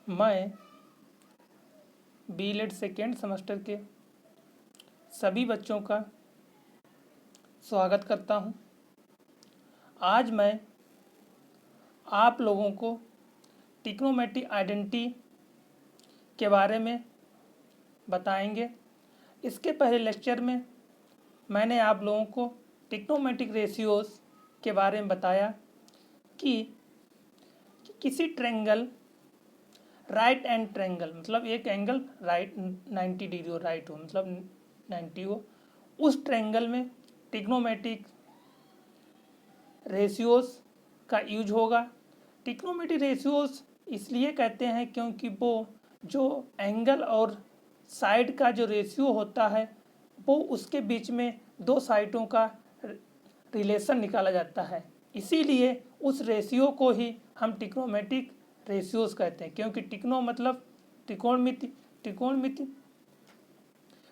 मैं B.Ed second semester के सभी बच्चों का स्वागत करता हूं। आज मैं आप लोगों को ट्रिग्नोमेट्रिक आइडेंटिटी के बारे में बताएंगे। इसके पहले लेक्चर में मैंने आप लोगों को ट्रिग्नोमेट्रिक रेशियोज़ के बारे में बताया कि किसी ट्रायंगल राइट एंड ट्रायंगल मतलब एक एंगल राइट 90 डिग्री हो, राइट हो मतलब 90 हो, उस ट्रायंगल में ट्रिग्नोमेट्रिक रेशियोज़ का यूज होगा। ट्रिग्नोमेट्रिक रेशियोज़ इसलिए कहते हैं क्योंकि वो जो एंगल और साइड का जो रेशियो होता है वो उसके बीच में दो साइडों का रिलेशन निकाला जाता है, इसीलिए उस रेशियो को ही हम ट्रिग्नोमेट्रिक रेशियोज़ कहते हैं। क्योंकि ट्रिग्नो मतलब त्रिकोणमिति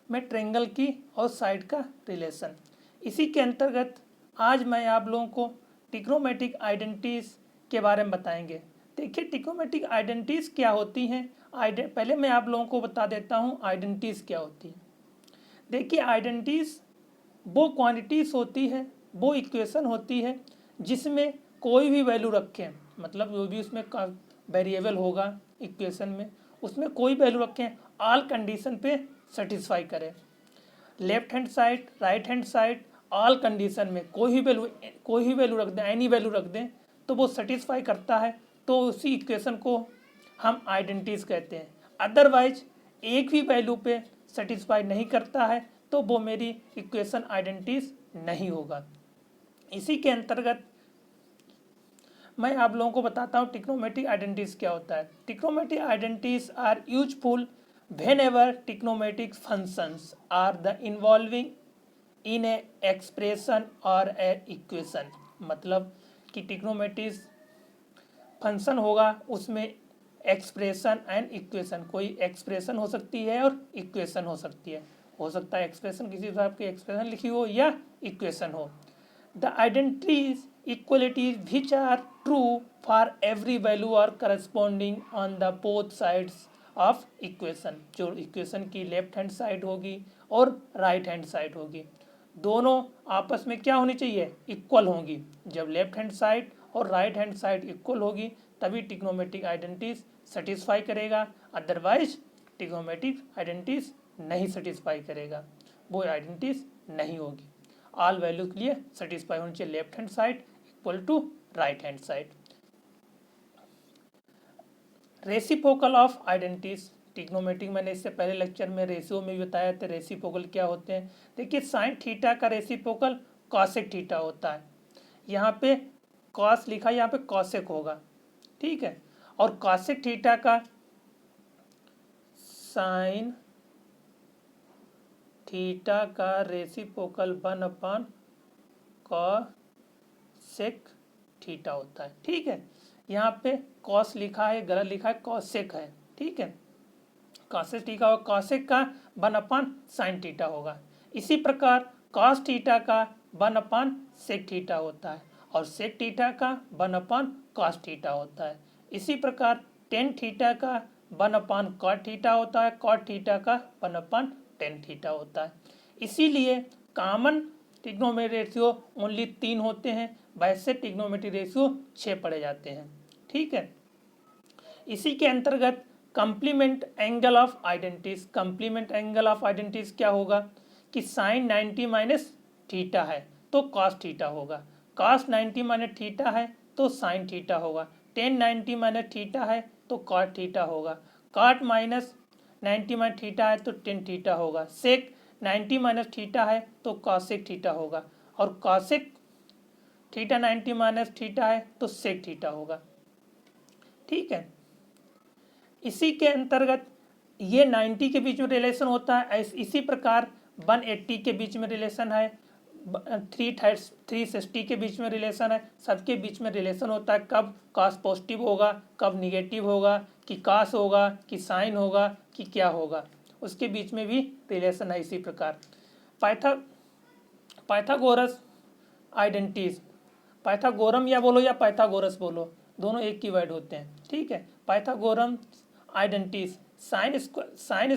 में ट्रायंगल की और साइड का रिलेशन। इसी के अंतर्गत आज मैं आप लोगों को ट्रिग्नोमेट्रिक आइडेंटिटीज़ के बारे में बताएंगे। देखिए ट्रिग्नोमेट्रिक आइडेंटिटीज़ क्या होती हैं। पहले मैं आप लोगों को बता देता हूँ आइडेंटिटीज़ क्या होती हैं। देखिए आइडेंटिटीज़ वो क्वांटिटीज़ होती है, वो इक्वेशन होती है जिसमें कोई भी वैल्यू रखें, मतलब जो भी उसमें वेरिएबल होगा इक्वेशन में, उसमें कोई वैल्यू रखें, ऑल कंडीशन पे सेटिस्फाई करे। Left hand side, right hand side, all condition में कोई ही वैल्यू रख दें, एनी वैल्यू रख दें तो वो सेटिस्फाई करता है, तो उसी इक्वेशन को हम आइडेंटिटीज कहते हैं। अदरवाइज एक भी वैल्यू पे सेटिस्फाई नहीं करता है तो वो मेरी इक्वेशन आइडेंटिटीज नहीं होगा। इसी के अंतर्गत मैं आप लोगों को बताता हूँ ट्रिग्नोमेट्रिक आइडेंटिटीज क्या होता है। Trigonometric identities are useful whenever trigonometric functions are the involving in a expression or a equation। मतलब कि ट्रिग्नोमेट्रिक फंक्शन होगा उसमें एक्सप्रेशन एंड इक्वेशन, कोई एक्सप्रेशन हो सकती है और इक्वेशन हो सकती है। हो सकता है एक्सप्रेशन किसी हिसाब की एक्सप्रेशन लिखी हो या इक्वेशन हो। The identities equalities which are true for every value are corresponding on the both sides of equation. जो इक्वेशन की लेफ्ट हैंड साइड होगी और राइट हैंड साइड होगी, दोनों आपस में क्या होनी चाहिए, इक्वल होंगी। जब लेफ्ट हैंड साइड और राइट हैंड साइड इक्वल होगी तभी ट्रिग्नोमेट्रिक आइडेंटिटीज सेटिस्फाई करेगा, अदरवाइज ट्रिग्नोमेट्रिक आइडेंटिटीज नहीं सेटिस्फाई करेगा, वो आइडेंटिटीज नहीं होगी। ऑल वैल्यू के लिए सेटिस्फाई होनी चाहिए left hand side equal to right hand side. Reciprocal of identities trigonometric, मैंने इससे पहले लेक्चर में रेशियो में भी बताया था रेसिप्रोकल क्या होते हैं। देखिए साइन थीटा का रेसिप्रोकल कॉसेक थीटा होता है। यहाँ पे कॉस लिखा है, यहाँ पे कॉसेक होगा, ठीक है। और कॉसेक थीटा का साइन थीटा का रेसिप्रोकल 1/कॉसेक थीटा होता है, ठीक है। यहाँ पे कॉस लिखा है, गलत लिखा है, कॉसेक है, ठीक है। कॉसेक थीटा और कॉसेक का 1/साइन थीटा होगा। इसी प्रकार कॉस थीटा का 1/सेक थीटा होता है और सेक थीटा का 1/कॉस थीटा होता है। इसी प्रकार टेन थीटा का 1/कॉट थीटा होता है, कॉट थीटा का 1/टेन थीटा होता है। इसीलिए कॉमन ट्रिग्नोमेट्रिक रेशियो ओनली 3 होते हैं, वैसे ट्रिग्नोमेट्रिक रेशियो 6 पढ़े जाते हैं, ठीक है। इसी के अंतर्गत complement angle of identities, complement angle of identities क्या होगा कि साइन 90 माइनस थीटा है तो कॉस थीटा होगा, कॉस 90 माइनस थीटा है तो साइन थीटा होगा, टेन 90 माइनस थीटा है तो कॉट थीटा होगा, कॉट माइनस 90 माइनस थीटा है तो टेन थीटा होगा, सेक 90 माइनस थीटा है तो कॉसेक थीटा होगा और कॉसेक थीटा 90 माइनस थीटा है तो सेक थीटा होगा, ठीक है। इसी के अंतर्गत ये 90 के बीच में रिलेशन होता है, इसी प्रकार 180 के बीच में रिलेशन है, 360 के बीच में रिलेशन है, सबके बीच में रिलेशन होता है। कब कॉस पॉजिटिव होगा, कब निगेटिव होगा, कि कॉस होगा कि साइन होगा कि क्या होगा, उसके बीच में भी रिलेशन है। इसी प्रकार पाइथागोरस आइडेंटिटीज, पाइथागोरम या बोलो या पाइथागोरस बोलो, दोनों एक ही वर्ड होते हैं, ठीक है। Pythagorean identities sine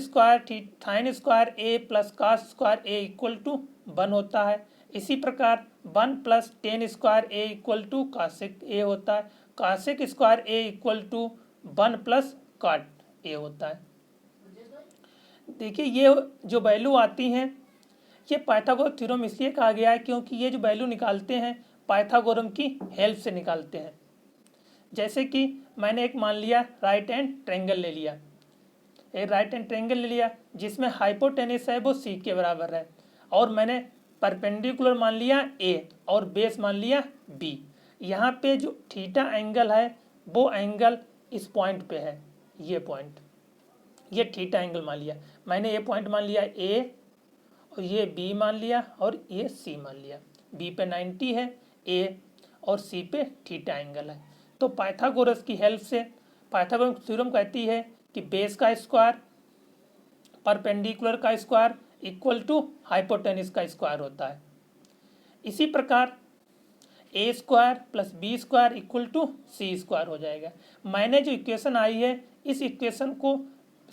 square A plus cos square A equal to 1 होता है। इसी प्रकार 1 plus tan square A equal to cosec A होता है। Cosec square A equal to 1 plus cot A होता है। देखिए ये जो वैल्यू आती हैं ये पाइथागोरस थ्योरम इसलिए कहा गया है क्योंकि ये जो वैल्यू निकालते हैं पाइथागोरस की हेल्प से निकालते हैं। जैसे कि मैंने एक मान लिया राइट हैंड ट्रायंगल ले लिया, एक राइट हैंड ट्रायंगल ले लिया जिसमें हाइपोटेनस है वो सी के बराबर है, और मैंने परपेंडिकुलर मान लिया ए और बेस मान लिया बी। यहाँ पे जो थीटा एंगल है वो एंगल इस पॉइंट पे है, ये पॉइंट, ये थीटा एंगल मान लिया मैंने। ये पॉइंट मान लिया ए और ये बी मान लिया और ये सी मान लिया। बी पे 90 है, ए और सी पे थीटा एंगल है। तो पाइथागोरस की हेल्प से पाइथागोरस थ्योरम कहती है कि बेस का स्क्वायर परपेंडिकुलर का स्क्वायर इक्वल टू हाइपोटेनस का स्क्वायर होता है। इसी प्रकार A square plus B square equal to C square हो जाएगा। मैंने जो इक्वेशन आई है इस इक्वेशन को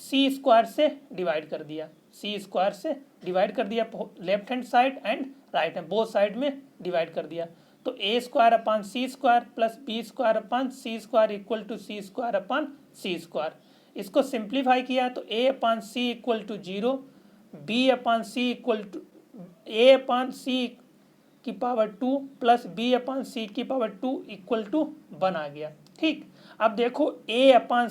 सी स्क्वायर से डिवाइड कर दिया, सी स्क्वायर से डिवाइड कर दिया, left hand side and right hand both side में डिवाइड कर दिया। तो A square upon C square plus B square upon C square equal to C square upon C square. इसको सिंप्लीफाई किया तो A upon C equal to 0, B upon C equal to A upon C की power 2 plus B upon C की power 2 equal to 1 आ गया। ठीक, अब देखो ए upon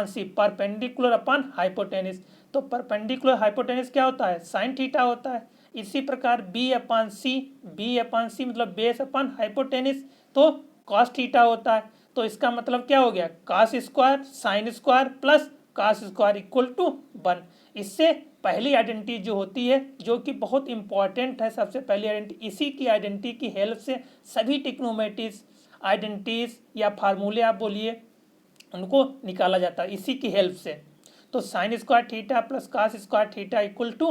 C perpendicular अपान hypotenuse, तो परपेंडिकुलर हाइपोटेनस क्या होता है, साइन थीटा होता है। इसी प्रकार बी अपान सी मतलब बेस अपान हाइपोटेनस तो कॉस थीटा होता है। तो इसका मतलब क्या हो गया, cos square sine square plus cos square equal to 1। इससे पहली आइडेंटिटी जो होती है जो कि बहुत इंपॉर्टेंट है, सबसे पहली आइडेंटिटी, इसी की आइडेंटिटी की हेल्प से सभी ट्रिग्नोमेट्रीज आइडेंटिटीज या फार्मूले आप बोलिए उनको निकाला जाता है इसी की हेल्प से। तो sine square theta plus cos square theta equal to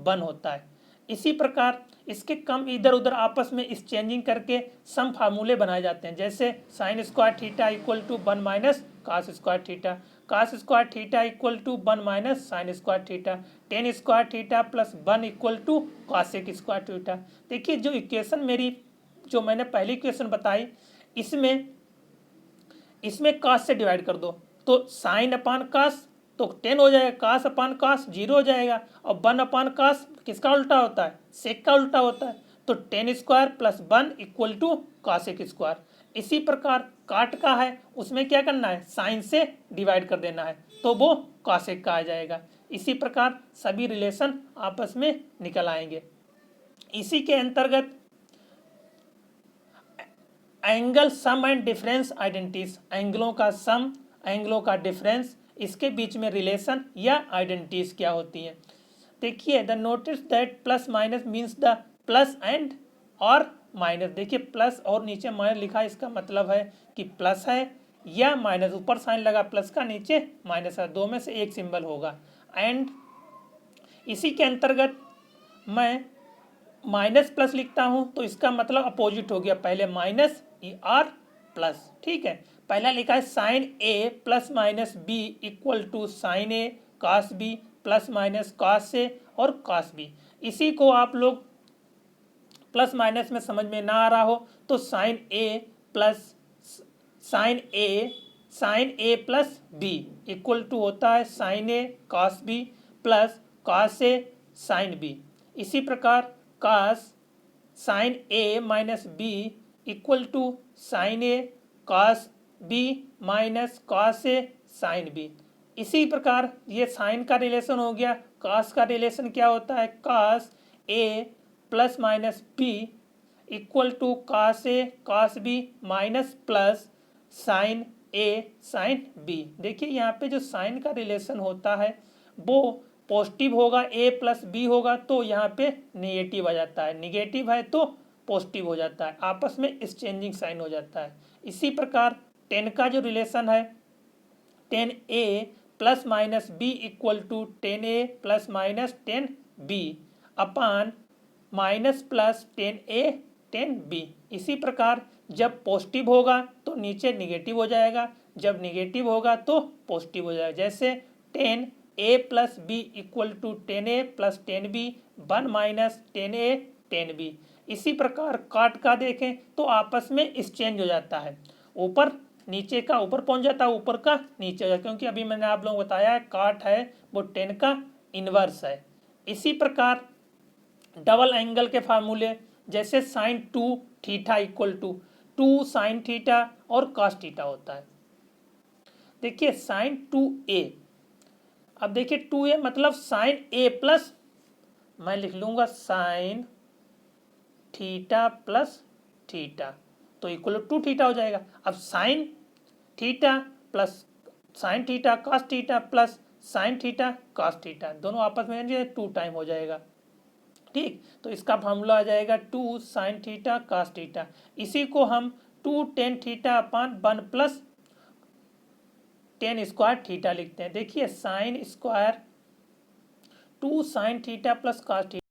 1 होता है। इसी प्रकार इसके कम इधर उधर आपस में एक्सचेंजिंग करके सम फार्मूले बनाए जाते हैं। जैसे sine square theta equal to 1 minus cos square theta, cos square theta equal to 1 minus sine square theta, tan square theta plus 1 equal to cosec square theta. देखिए जो इक्वेशन मेरी जो मैंने पहली इक्वेशन बताई इसमें कॉस से डिवाइड कर दो तो साइन अपान कॉस तो 10 हो जाएगा, कॉस अपान कॉस 0 हो जाएगा, और 1 अपान कॉस किसका उल्टा होता है, सेक का उल्टा होता है। तो 10 square plus 1 equal to cosec square. इसी प्रकार काट का है उसमें क्या करना है, साइन से डिवाइड कर देना है तो वो कॉसेक का आ जाएगा। इसी प्रकार सभी रिलेशन आपस में निकल आएंगे। इसी के अंतर्गत angle sum and difference identities, एंगलों का सम एंगलों का डिफरेंस, इसके बीच में रिलेशन या आइडेंटिटीज क्या होती हैं। देखिए the notice that plus minus means the plus and और माइनस। देखिए प्लस और नीचे माइनस लिखा है, इसका मतलब है कि प्लस है या माइनस, ऊपर साइन लगा प्लस का नीचे माइनस है, दो में से एक सिंबल होगा। एंड इसी के अंतर्गत मैं माइनस प्लस लिखता हूं तो इसका मतलब अपोजिट हो गया, पहले माइनस और प्लस। ठीक है, पहला लिखा है sine A plus minus B equal to sine A cos B plus minus cos A और कॉस बी। इसी को आप लोग प्लस माइनस में समझ में ना आ रहा हो तो sine A plus B equal to होता है sine A cos B plus cos A sine B. इसी प्रकार cos sine A minus B equal to sine A cos B minus cos A sine B. इसी प्रकार ये sign का relation हो गया, कॉस का रिलेशन क्या होता है, cos A plus minus B equal to cos A cos B minus plus sine A sine B. देखिए यहाँ पे जो साइन का रिलेशन होता है वो पॉजिटिव होगा, ए प्लस बी होगा तो यहाँ पे नेगेटिव आ जाता है, निगेटिव है तो पॉजिटिव हो जाता है, आपस में एक्सचेंजिंग साइन हो जाता है। इसी प्रकार 10 का जो रिलेशन है 10a plus minus B equal to 10a plus minus 10b upon minus plus 10a tan B. इसी प्रकार जब पॉजिटिव होगा तो नीचे निगेटिव हो जाएगा, जब निगेटिव होगा तो पॉजिटिव हो जाएगा। जैसे tan A plus B equal to tan A plus tan B, one minus tan A tan B. इसी प्रकार काट का देखें तो आपस में एक्सचेंज हो जाता है, ऊपर नीचे का ऊपर पहुंच जाता है, ऊपर का नीचे हो जाता है, क्योंकि अभी मैंने आप लोगों को बताया है काट है वो टेन का इन्वर्स है। इसी प्रकार डबल एंगल के फार्मूले, जैसे sine two theta equal to two sine theta और कॉस थीटा होता है। देखिए साइन टू ए, अब देखिए टू ए मतलब साइन ए प्लस, मैं लिख लूंगा साइन थीटा प्लस थीटा, तो इक्वल टू थीटा हो जाएगा। अब sign theta plus sign theta cos theta plus sign theta cos theta, दोनों आपस में टू टाइम हो जाएगा। ठीक, तो इसका फॉर्मूला आ जाएगा two sine theta cos theta. इसी को हम two tan theta upon one plus tan square theta लिखते हैं। देखिए sine square two sine theta plus cos theta